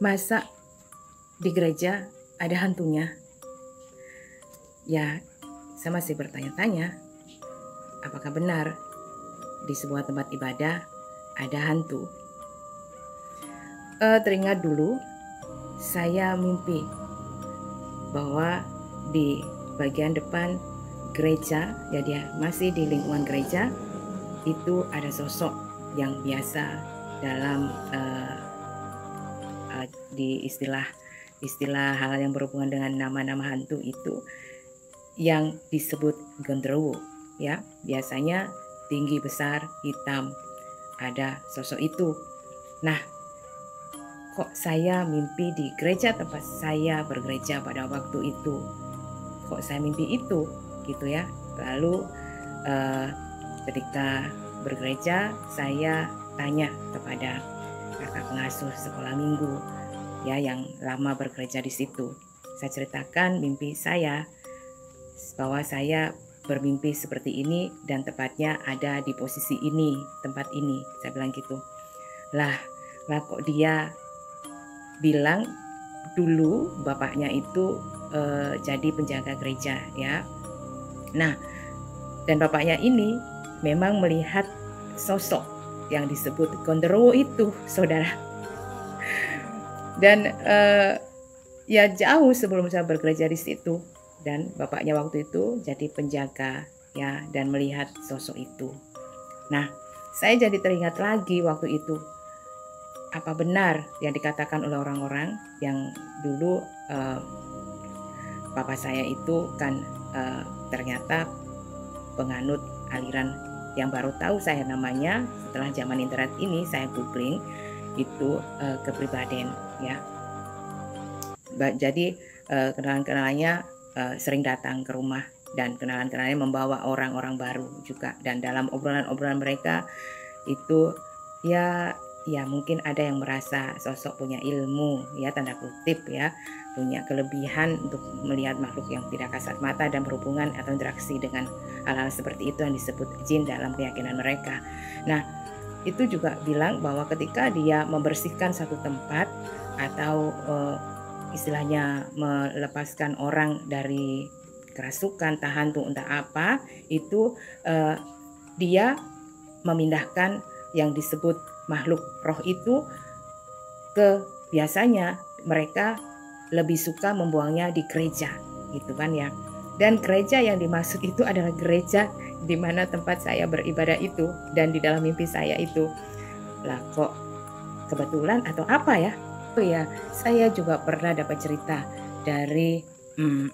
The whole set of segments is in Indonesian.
Masa di gereja ada hantunya? Ya, saya masih bertanya-tanya, apakah benar di sebuah tempat ibadah ada hantu? Teringat dulu saya mimpi bahwa di bagian depan gereja, jadi masih di lingkungan gereja, itu ada sosok yang biasa dalam di istilah hal yang berhubungan dengan nama-nama hantu itu yang disebut genderuwo, ya, biasanya tinggi, besar, hitam, ada sosok itu. Nah, kok saya mimpi di gereja tempat saya bergereja pada waktu itu? Kok saya mimpi itu, gitu ya? Lalu ketika bergereja, saya tanya kepada kakak pengasuh sekolah minggu, ya, yang lama bergereja di situ. Saya ceritakan mimpi saya, bahwa saya bermimpi seperti ini dan tepatnya ada di posisi ini, tempat ini. Saya bilang gitu. Lah kok dia bilang dulu bapaknya itu jadi penjaga gereja, ya. Nah, dan bapaknya ini memang melihat sosok yang disebut genderuwo itu, saudara. Dan ya jauh sebelum saya bergereja di situ, dan bapaknya waktu itu jadi penjaga, ya, dan melihat sosok itu. Nah, saya jadi teringat lagi waktu itu, apa benar yang dikatakan oleh orang-orang yang dulu papa saya itu kan ternyata penganut aliran yang baru tahu saya namanya setelah zaman internet ini, saya googling itu kepribadian, ya. Jadi kenalan-kenalannya sering datang ke rumah, dan kenalan-kenalannya membawa orang-orang baru juga, dan dalam obrolan-obrolan mereka itu ya mungkin ada yang merasa sosok punya ilmu, ya, tanda kutip, ya, punya kelebihan untuk melihat makhluk yang tidak kasat mata dan berhubungan atau interaksi dengan hal-hal seperti itu yang disebut jin dalam keyakinan mereka. Nah, itu juga bilang bahwa ketika dia membersihkan satu tempat atau istilahnya melepaskan orang dari kerasukan, entah hantu, entah apa, itu dia memindahkan yang disebut makhluk roh itu ke, biasanya mereka lebih suka membuangnya di gereja, gitu kan ya. Dan gereja yang dimaksud itu adalah gereja di mana tempat saya beribadah itu dan di dalam mimpi saya itu. Lah kok kebetulan atau apa ya? Oh ya, saya juga pernah dapat cerita dari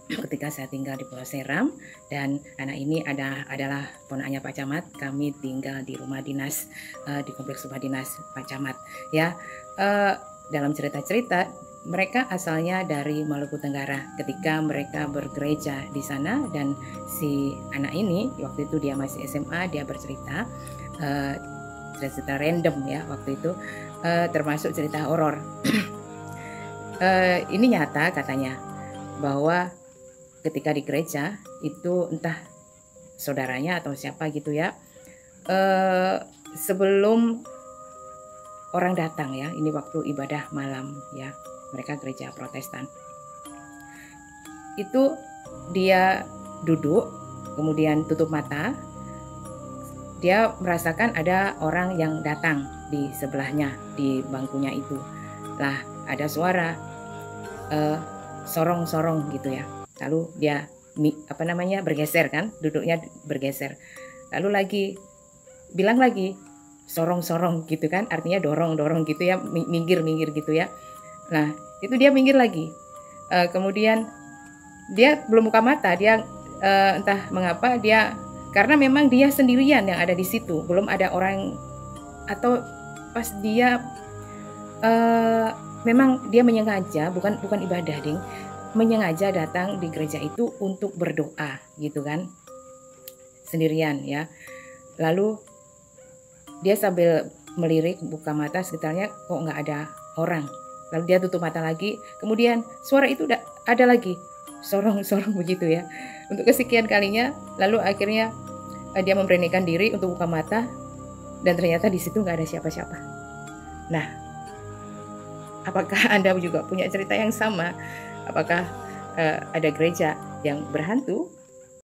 ketika saya tinggal di Pulau Seram, dan anak ini adalah ponaknya Pak Camat. Kami tinggal di rumah dinas, di kompleks rumah dinas Pak Camat, ya. Dalam cerita-cerita, mereka asalnya dari Maluku Tenggara. Ketika mereka bergereja di sana, dan si anak ini waktu itu dia masih SMA, dia bercerita cerita random, ya, waktu itu termasuk cerita horor. Ini nyata katanya, bahwa ketika di gereja itu entah saudaranya atau siapa gitu, ya, sebelum orang datang, ya, ini waktu ibadah malam, ya, mereka gereja Protestan, itu dia duduk kemudian tutup mata, dia merasakan ada orang yang datang di sebelahnya di bangkunya itu. Lah ada suara sorong-sorong gitu, ya. Lalu dia bergeser, kan, duduknya bergeser. Lalu lagi bilang lagi sorong-sorong gitu, kan, artinya dorong-dorong gitu, ya, minggir-minggir gitu, ya. Nah itu dia minggir lagi. Kemudian dia belum buka mata, dia entah mengapa dia, karena memang dia sendirian yang ada di situ, belum ada orang, atau pas dia memang dia menyengaja, bukan ibadah, ding, menyengaja datang di gereja itu untuk berdoa gitu, kan, sendirian, ya. Lalu dia sambil melirik, buka mata sekitarnya, kok nggak ada orang. Lalu dia tutup mata lagi, kemudian suara itu ada lagi, sorong-sorong begitu, ya, untuk kesekian kalinya. Lalu akhirnya dia memberanikan diri untuk buka mata, dan ternyata di situ nggak ada siapa-siapa. Nah, Apakah Anda juga punya cerita yang sama? Apakah ada gereja yang berhantu